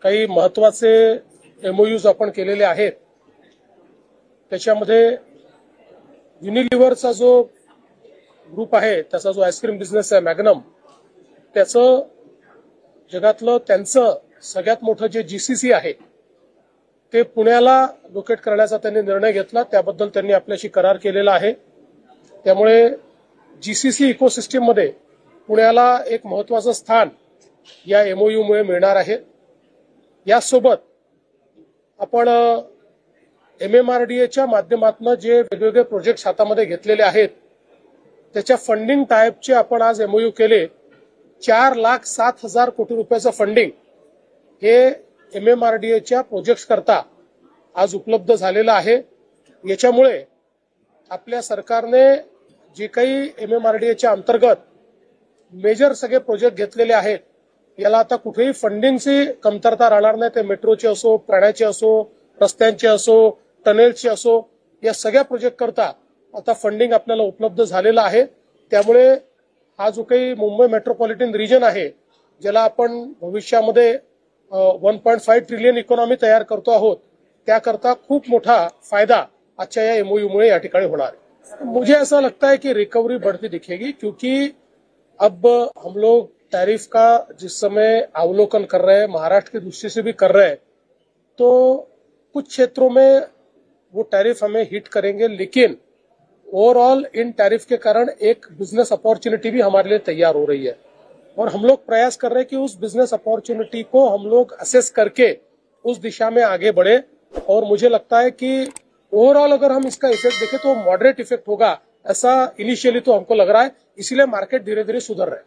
काही महत्वाचे एमओयूज आपण केलेले आहेत। त्याच्यामध्ये युनिलिव्हरचा जो ग्रुप आहे, त्याचा जो आईस्क्रीम बिझनेस आहे मॅग्नम, त्याचं जगातलं त्यांचं सगळ्यात मोठं जे जीसीसी आहे ते पुण्याला लोकेट करण्याचा त्यांनी निर्णय घेतला। त्याबद्दल त्यांनी आपल्याशी करार केलेला आहे। त्यामुळे जीसीसी इकोसिस्टम मध्ये पुण्याला एक महत्वाचं स्थान या एमओयू मुळे मिळणार आहे। यासोबत आपण एमएमआरडीएच्या माध्यमातून जे वेगवेगळे प्रोजेक्ट्स हातामध्ये घेतलेले आहेत त्याच्या फंडिंग टाइपचे आपण आज एमओयू केले। 4,07,000 कोटी रुपयाचं फंडिंग हे एमएमआरडीएच्या प्रोजेक्ट्स करता आज उपलब्ध झालेलं आहे। याच्यामुळे आपल्या सरकारने जे काही एमएमआरडीएच्या अंतर्गत मेजर सगळे प्रोजेक्ट घेतलेले आहेत याला आता कुठेही फंडिंगची कमतरता राहणार नाही। ते मेट्रोचे असो, पाण्याचे असो, रस्त्यांचे असो, टनेलचे असो, या सगळ्या प्रोजेक्ट करता आता फंडिंग आपल्याला उपलब्ध झालेलं आहे। त्यामुळे हा जो काही मुंबई मेट्रोपॉलिटन रिजन आहे, ज्याला आपण भविष्यामध्ये 1.5 ट्रिलियन इकॉनॉमी तयार करतो आहोत, त्याकरता खूप मोठा फायदा आजच्या या एमओयू मुळे या ठिकाणी होणार है। मुझे ऐसा लगता है कि रिकवरी बढ़ती दिखेगी, क्योंकि अब हम लोग टैरिफ का जिस समय अवलोकन कर रहे हैं, महाराष्ट्र की दृष्टि से भी कर रहे हैं, तो कुछ क्षेत्रों में वो टैरिफ हमें हिट करेंगे, लेकिन ओवरऑल इन टैरिफ के कारण एक बिजनेस अपॉर्चुनिटी भी हमारे लिए तैयार हो रही है और हम लोग प्रयास कर रहे हैं कि उस बिजनेस अपॉर्चुनिटी को हम लोग असेस करके उस दिशा में आगे बढ़े। और मुझे लगता है कि ओवरऑल अगर हम इसका इफेक्ट देखें तो मॉडरेट इफेक्ट होगा, ऐसा इनिशियली तो हमको लग रहा है। इसीलिए मार्केट धीरे धीरे सुधर रहा है।